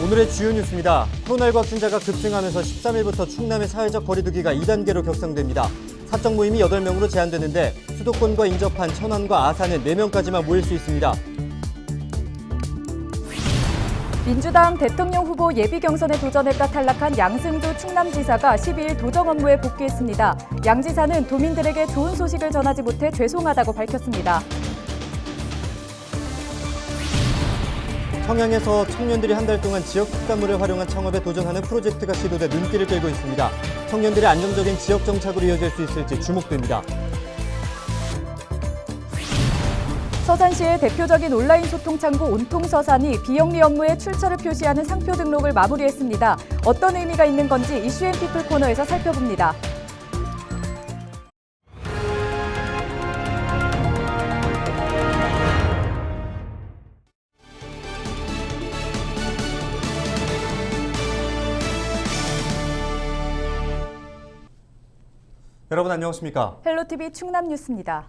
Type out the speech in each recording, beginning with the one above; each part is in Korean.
오늘의 주요 뉴스입니다. 코로나19 확진자가 급증하면서 13일부터 충남의 사회적 거리두기가 2단계로 격상됩니다. 사적 모임이 8명으로 제한되는데 수도권과 인접한 천안과 아산은 4명까지만 모일 수 있습니다. 민주당 대통령 후보 예비 경선에 도전했다 탈락한 양승두 충남지사가 12일 도정 업무에 복귀했습니다. 양 지사는 도민들에게 좋은 소식을 전하지 못해 죄송하다고 밝혔습니다. 청양에서 청년들이 한 달 동안 지역 특산물을 활용한 창업에 도전하는 프로젝트가 시도돼 눈길을 끌고 있습니다. 청년들의 안정적인 지역 정착으로 이어질 수 있을지 주목됩니다. 서산시의 대표적인 온라인 소통 창구 온통서산이 비영리 업무에 출처를 표시하는 상표 등록을 마무리했습니다. 어떤 의미가 있는 건지 이슈앤피플 코너에서 살펴봅니다. 여러분 안녕하십니까? 헬로티비 충남 뉴스입니다.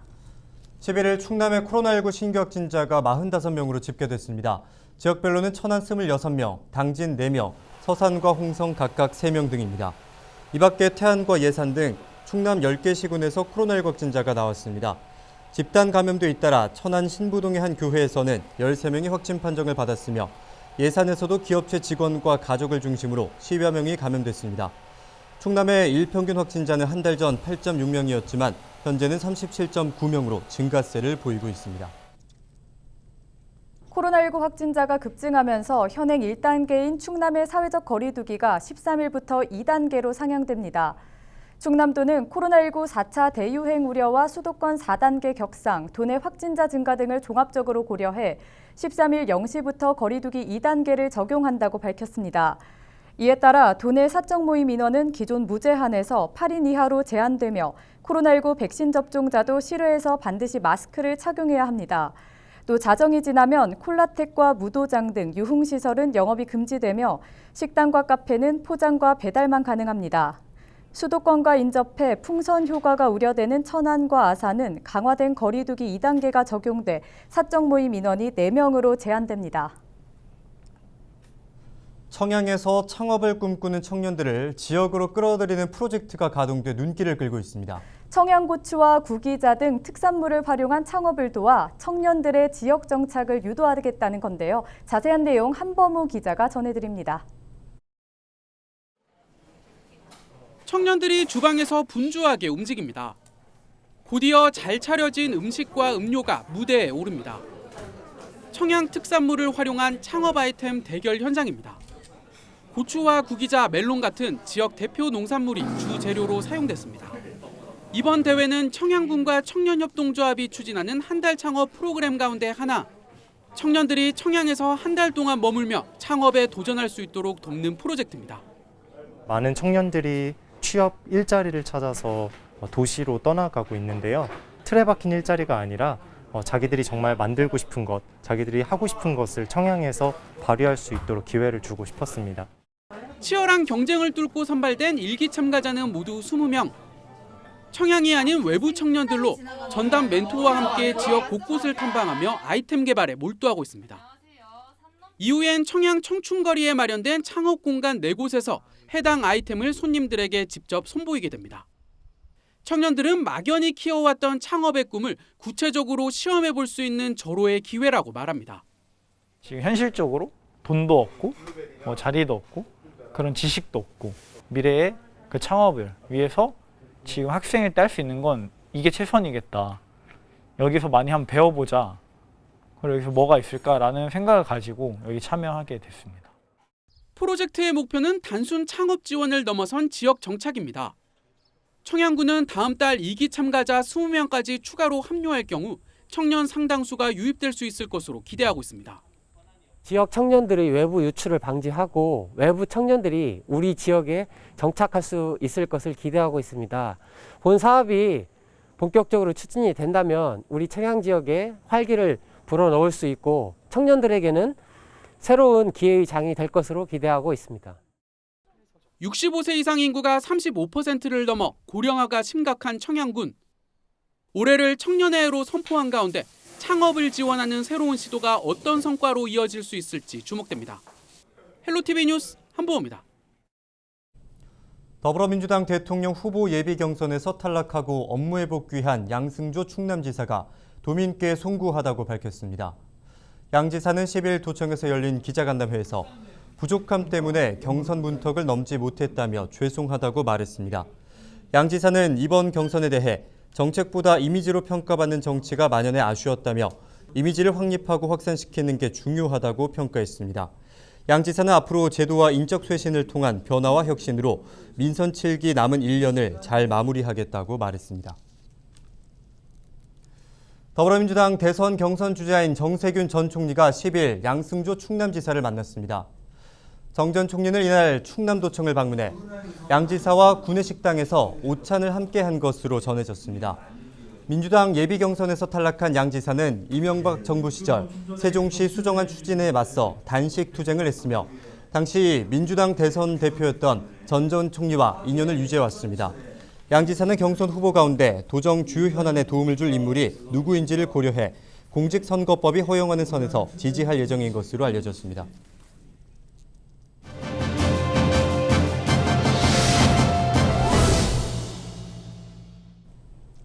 11일 충남의 코로나19 신규 확진자가 45명으로 집계됐습니다. 지역별로는 천안 26명, 당진 4명, 서산과 홍성 각각 3명 등입니다. 이 밖에 태안과 예산 등 충남 10개 시군에서 코로나19 확진자가 나왔습니다. 집단 감염도 잇따라 천안 신부동의 한 교회에서는 13명이 확진 판정을 받았으며 예산에서도 기업체 직원과 가족을 중심으로 10여 명이 감염됐습니다. 충남의 일평균 확진자는 한 달 전 8.6명이었지만 현재는 37.9명으로 증가세를 보이고 있습니다. 코로나19 확진자가 급증하면서 현행 1단계인 충남의 사회적 거리두기가 13일부터 2단계로 상향됩니다. 충남도는 코로나19 4차 대유행 우려와 수도권 4단계 격상, 도내 확진자 증가 등을 종합적으로 고려해 13일 0시부터 거리두기 2단계를 적용한다고 밝혔습니다. 이에 따라 도내 사적 모임 인원은 기존 무제한에서 8인 이하로 제한되며 코로나19 백신 접종자도 실외에서 반드시 마스크를 착용해야 합니다. 또 자정이 지나면 콜라텍과 무도장 등 유흥시설은 영업이 금지되며 식당과 카페는 포장과 배달만 가능합니다. 수도권과 인접해 풍선 효과가 우려되는 천안과 아산은 강화된 거리두기 2단계가 적용돼 사적 모임 인원이 4명으로 제한됩니다. 청양에서 창업을 꿈꾸는 청년들을 지역으로 끌어들이는 프로젝트가 가동돼 눈길을 끌고 있습니다. 청양고추와 구기자 등 특산물을 활용한 창업을 도와 청년들의 지역 정착을 유도하겠다는 건데요. 자세한 내용 한범우 기자가 전해드립니다. 청년들이 주방에서 분주하게 움직입니다. 곧이어 잘 차려진 음식과 음료가 무대에 오릅니다. 청양 특산물을 활용한 창업 아이템 대결 현장입니다. 고추와 구기자, 멜론 같은 지역 대표 농산물이 주 재료로 사용됐습니다. 이번 대회는 청양군과 청년협동조합이 추진하는 한 달 창업 프로그램 가운데 하나, 청년들이 청양에서 한 달 동안 머물며 창업에 도전할 수 있도록 돕는 프로젝트입니다. 많은 청년들이 취업 일자리를 찾아서 도시로 떠나가고 있는데요. 틀에 박힌 일자리가 아니라 자기들이 정말 만들고 싶은 것, 자기들이 하고 싶은 것을 청양에서 발휘할 수 있도록 기회를 주고 싶었습니다. 치열한 경쟁을 뚫고 선발된 일기 참가자는 모두 20명. 청양이 아닌 외부 청년들로 전담 멘토와 함께 지역 곳곳을 탐방하며 아이템 개발에 몰두하고 있습니다. 이후엔 청양 청춘거리에 마련된 창업 공간 4곳에서 해당 아이템을 손님들에게 직접 선보이게 됩니다. 청년들은 막연히 키워왔던 창업의 꿈을 구체적으로 시험해 볼 수 있는 절호의 기회라고 말합니다. 지금 현실적으로 돈도 없고 자리도 없고 그런 지식도 없고 미래의 그 창업을 위해서 지금 학생일 때 할 수 있는 건 이게 최선이겠다. 여기서 많이 한번 배워보자. 그리고 여기서 뭐가 있을까라는 생각을 가지고 여기 참여하게 됐습니다. 프로젝트의 목표는 단순 창업 지원을 넘어선 지역 정착입니다. 청양군은 다음 달 2기 참가자 20명까지 추가로 합류할 경우 청년 상당수가 유입될 수 있을 것으로 기대하고 있습니다. 지역 청년들의 외부 유출을 방지하고 외부 청년들이 우리 지역에 정착할 수 있을 것을 기대하고 있습니다. 본 사업이 본격적으로 추진이 된다면 우리 청양 지역에 활기를 불어넣을 수 있고 청년들에게는 새로운 기회의 장이 될 것으로 기대하고 있습니다. 65세 이상 인구가 35%를 넘어 고령화가 심각한 청양군. 올해를 청년의 해로 선포한 가운데 창업을 지원하는 새로운 시도가 어떤 성과로 이어질 수 있을지 주목됩니다. 헬로티비 뉴스 한보호입니다. 더불어민주당 대통령 후보 예비 경선에서 탈락하고 업무에 복귀한 양승조 충남지사가 도민께 송구하다고 밝혔습니다. 양 지사는 10일 도청에서 열린 기자간담회에서 부족함 때문에 경선 문턱을 넘지 못했다며 죄송하다고 말했습니다. 양 지사는 이번 경선에 대해 정책보다 이미지로 평가받는 정치가 만연해 아쉬웠다며 이미지를 확립하고 확산시키는 게 중요하다고 평가했습니다. 양 지사는 앞으로 제도와 인적 쇄신을 통한 변화와 혁신으로 민선 7기 남은 1년을 잘 마무리하겠다고 말했습니다. 더불어민주당 대선 경선 주자인 정세균 전 총리가 10일 양승조 충남지사를 만났습니다. 정 전 총리는 이날 충남도청을 방문해 양 지사와 구내식당에서 오찬을 함께한 것으로 전해졌습니다. 민주당 예비경선에서 탈락한 양 지사는 이명박 정부 시절 세종시 수정안 추진에 맞서 단식 투쟁을 했으며 당시 민주당 대선 대표였던 전 전 총리와 인연을 유지해왔습니다. 양 지사는 경선 후보 가운데 도정 주요 현안에 도움을 줄 인물이 누구인지를 고려해 공직선거법이 허용하는 선에서 지지할 예정인 것으로 알려졌습니다.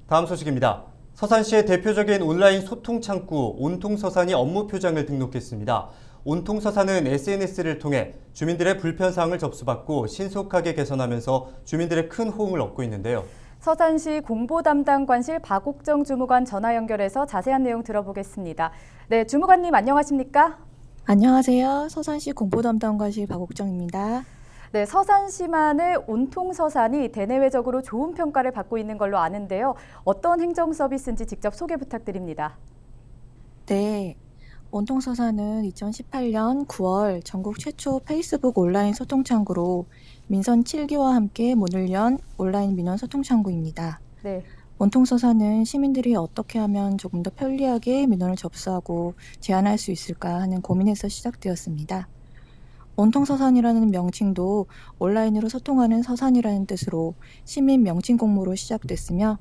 다음 소식입니다. 서산시의 대표적인 온라인 소통 창구 온통서산이 업무 표장을 등록했습니다. 온통서산은 SNS를 통해 주민들의 불편사항을 접수받고 신속하게 개선하면서 주민들의 큰 호응을 얻고 있는데요. 서산시 공보담당관실 박옥정 주무관 전화 연결해서 자세한 내용 들어보겠습니다. 네, 주무관님 안녕하십니까? 안녕하세요. 서산시 공보담당관실 박옥정입니다. 네, 서산시만의 온통서산이 대내외적으로 좋은 평가를 받고 있는 걸로 아는데요. 어떤 행정 서비스인지 직접 소개 부탁드립니다. 네, 온통서산은 2018년 9월 전국 최초 페이스북 온라인 소통창구로 민선 7기와 함께 문을 연 온라인 민원 소통창구입니다. 네. 온통서산은 시민들이 어떻게 하면 조금 더 편리하게 민원을 접수하고 제안할 수 있을까 하는 고민에서 시작되었습니다. 온통서산이라는 명칭도 온라인으로 소통하는 서산이라는 뜻으로 시민 명칭 공모로 시작됐으며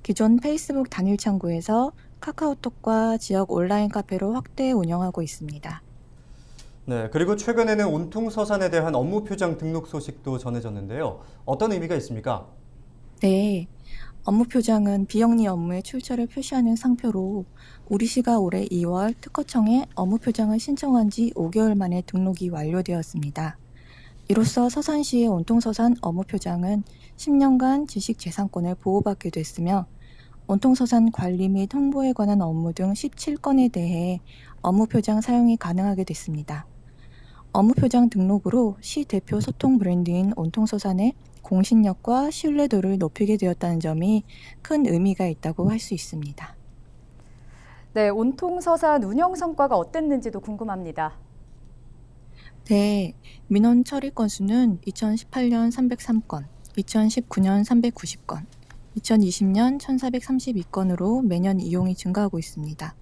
기존 페이스북 단일 창구에서 카카오톡과 지역 온라인 카페로 확대 운영하고 있습니다. 네, 그리고 최근에는 온통서산에 대한 업무 표장 등록 소식도 전해졌는데요. 어떤 의미가 있습니까? 네, 업무 표장은 비영리 업무의 출처를 표시하는 상표로 우리시가 올해 2월 특허청에 업무 표장을 신청한 지 5개월 만에 등록이 완료되었습니다. 이로써 서산시의 온통서산 업무 표장은 10년간 지식재산권을 보호받게 됐으며 온통서산 관리 및 홍보에 관한 업무 등 17건에 대해 업무 표장 사용이 가능하게 됐습니다. 업무 표장 등록으로 시 대표 소통 브랜드인 온통서산의 공신력과 신뢰도를 높이게 되었다는 점이 큰 의미가 있다고 할 수 있습니다. 네, 온통서산 운영 성과가 어땠는지도 궁금합니다. 네, 민원 처리 건수는 2018년 303건, 2019년 390건, 2020년 1432건으로 매년 이용이 증가하고 있습니다.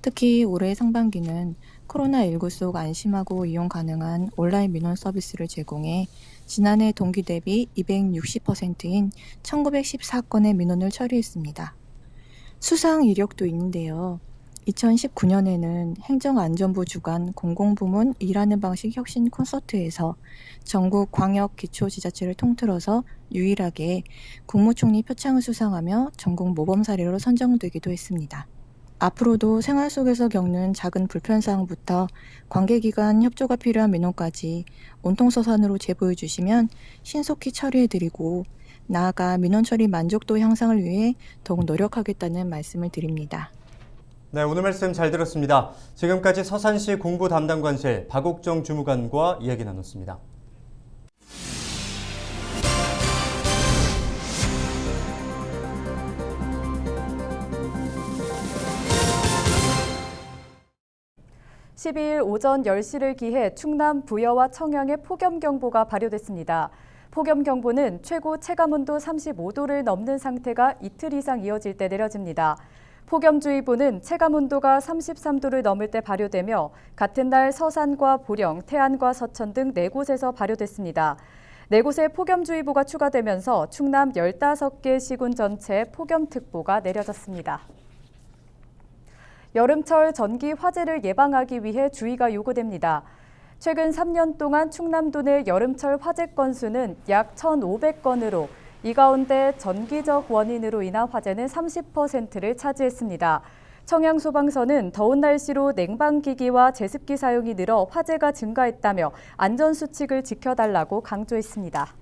특히 올해 상반기는 코로나19 속 안심하고 이용 가능한 온라인 민원 서비스를 제공해 지난해 동기 대비 260%인 1914건의 민원을 처리했습니다. 수상 이력도 있는데요. 2019년에는 행정안전부 주관 공공부문 일하는 방식 혁신 콘서트에서 전국 광역 기초지자체를 통틀어서 유일하게 국무총리 표창을 수상하며 전국 모범 사례로 선정되기도 했습니다. 앞으로도 생활 속에서 겪는 작은 불편사항부터 관계기관 협조가 필요한 민원까지 온통서산으로 제보해 주시면 신속히 처리해드리고 나아가 민원 처리 만족도 향상을 위해 더욱 노력하겠다는 말씀을 드립니다. 네, 오늘 말씀 잘 들었습니다. 지금까지 서산시 공보담당관실 박옥정 주무관과 이야기 나눴습니다. (12일) 오전 10시를 기해 충남 부여와 청양에 폭염경보가 발효됐습니다. 폭염경보는 최고 체감온도 35도를 넘는 상태가 이틀 이상 이어질 때 내려집니다. 폭염주의보는 체감온도가 33도를 넘을 때 발효되며 같은 날 서산과 보령, 태안과 서천 등 4곳에서 발효됐습니다. 4곳에 폭염주의보가 추가되면서 충남 15개 시군 전체에 폭염특보가 내려졌습니다. 여름철 전기 화재를 예방하기 위해 주의가 요구됩니다. 최근 3년 동안 충남도 내 여름철 화재 건수는 약 1,500건으로 이 가운데 전기적 원인으로 인한 화재는 30%를 차지했습니다. 청양소방서는 더운 날씨로 냉방기기와 제습기 사용이 늘어 화재가 증가했다며 안전수칙을 지켜달라고 강조했습니다.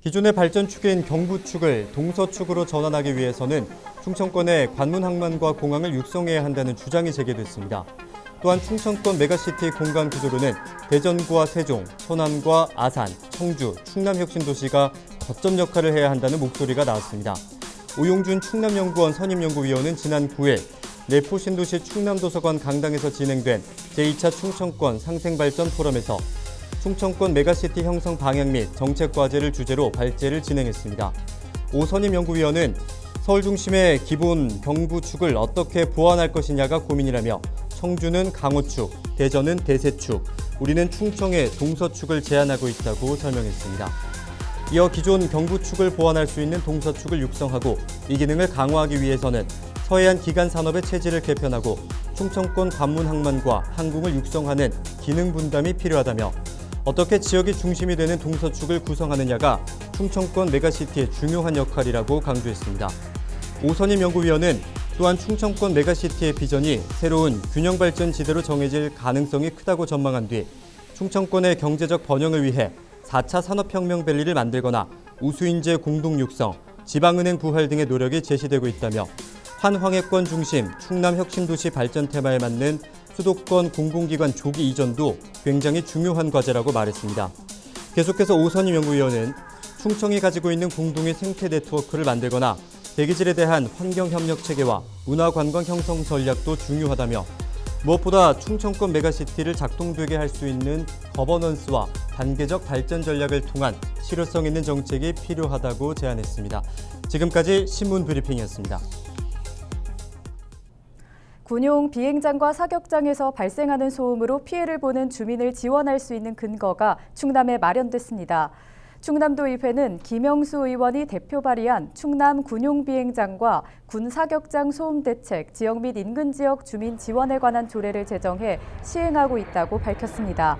기존의 발전축인 경부축을 동서축으로 전환하기 위해서는 충청권의 관문항만과 공항을 육성해야 한다는 주장이 제기됐습니다. 또한 충청권 메가시티 공간 구조로는 대전과 세종, 천안과 아산, 청주, 충남혁신도시가 거점 역할을 해야 한다는 목소리가 나왔습니다. 오용준 충남연구원 선임연구위원은 지난 9일 내포신도시 충남도서관 강당에서 진행된 제2차 충청권 상생발전 포럼에서 충청권 메가시티 형성 방향 및 정책 과제를 주제로 발제를 진행했습니다. 오 선임연구위원은 서울 중심의 기본 경부축을 어떻게 보완할 것이냐가 고민이라며 청주는 강호축, 대전은 대세축, 우리는 충청의 동서축을 제안하고 있다고 설명했습니다. 이어 기존 경부축을 보완할 수 있는 동서축을 육성하고 이 기능을 강화하기 위해서는 서해안 기간 산업의 체질을 개편하고 충청권 관문항만과 항공을 육성하는 기능 분담이 필요하다며 어떻게 지역이 중심이 되는 동서축을 구성하느냐가 충청권 메가시티의 중요한 역할이라고 강조했습니다. 오선임 연구위원은 또한 충청권 메가시티의 비전이 새로운 균형발전 지대로 정해질 가능성이 크다고 전망한 뒤 충청권의 경제적 번영을 위해 4차 산업혁명밸리를 만들거나 우수인재 공동 육성, 지방은행 부활 등의 노력이 제시되고 있다며 한황해권 중심 충남혁신도시 발전 테마에 맞는 수도권 공공기관 조기 이전도 굉장히 중요한 과제라고 말했습니다. 계속해서 오선임 연구위원은 충청이 가지고 있는 공동의 생태 네트워크를 만들거나 대기질에 대한 환경협력 체계와 문화관광 형성 전략도 중요하다며 무엇보다 충청권 메가시티를 작동되게 할 수 있는 거버넌스와 단계적 발전 전략을 통한 실효성 있는 정책이 필요하다고 제안했습니다. 지금까지 신문 브리핑이었습니다. 군용 비행장과 사격장에서 발생하는 소음으로 피해를 보는 주민을 지원할 수 있는 근거가 충남에 마련됐습니다. 충남도의회는 김영수 의원이 대표 발의한 충남 군용비행장과 군사격장 소음 대책, 지역 및 인근 지역 주민 지원에 관한 조례를 제정해 시행하고 있다고 밝혔습니다.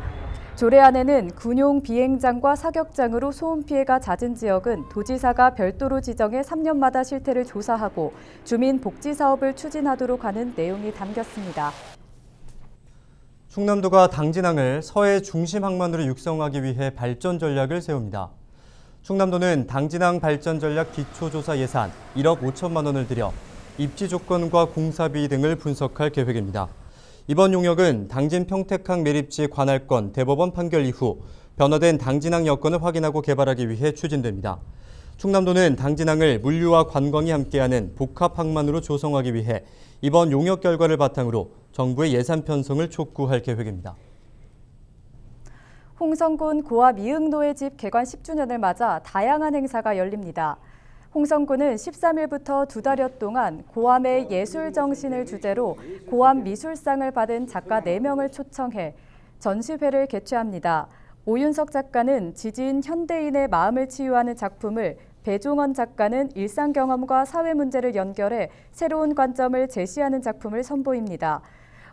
조례안에는 군용 비행장과 사격장으로 소음 피해가 잦은 지역은 도지사가 별도로 지정해 3년마다 실태를 조사하고 주민 복지 사업을 추진하도록 하는 내용이 담겼습니다. 충남도가 당진항을 서해 중심 항만으로 육성하기 위해 발전 전략을 세웁니다. 충남도는 당진항 발전 전략 기초조사 예산 1억 5천만 원을 들여 입지 조건과 공사비 등을 분석할 계획입니다. 이번 용역은 당진 평택항 매립지 관할권 대법원 판결 이후 변화된 당진항 여건을 확인하고 개발하기 위해 추진됩니다. 충남도는 당진항을 물류와 관광이 함께하는 복합항만으로 조성하기 위해 이번 용역 결과를 바탕으로 정부의 예산 편성을 촉구할 계획입니다. 홍성군 고아 미흥노예 집 개관 10주년을 맞아 다양한 행사가 열립니다. 홍성군은 13일부터 2달여 동안 고암의 예술 정신을 주제로 고암 미술상을 받은 작가 4명을 초청해 전시회를 개최합니다. 오윤석 작가는 지진 현대인의 마음을 치유하는 작품을, 배종원 작가는 일상 경험과 사회 문제를 연결해 새로운 관점을 제시하는 작품을 선보입니다.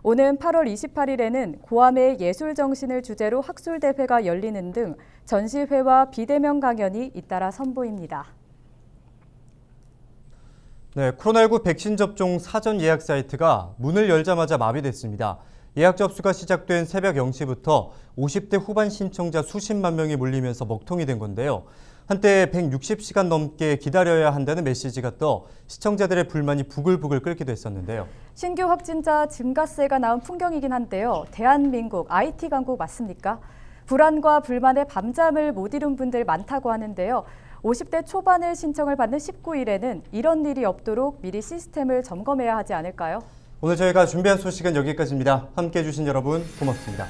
오는 8월 28일에는 고암의 예술 정신을 주제로 학술대회가 열리는 등 전시회와 비대면 강연이 잇따라 선보입니다. 네, 코로나19 백신 접종 사전 예약 사이트가 문을 열자마자 마비됐습니다. 예약 접수가 시작된 새벽 0시부터 50대 후반 신청자 수십만 명이 몰리면서 먹통이 된 건데요. 한때 160시간 넘게 기다려야 한다는 메시지가 떠 시청자들의 불만이 부글부글 끓기도 했었는데요. 신규 확진자 증가세가 나온 풍경이긴 한데요. 대한민국 IT 강국 맞습니까? 불안과 불만에 밤잠을 못 이룬 분들 많다고 하는데요. 50대 초반에 신청을 받는 19일에는 이런 일이 없도록 미리 시스템을 점검해야 하지 않을까요? 오늘 저희가 준비한 소식은 여기까지입니다. 함께해 주신 여러분 고맙습니다.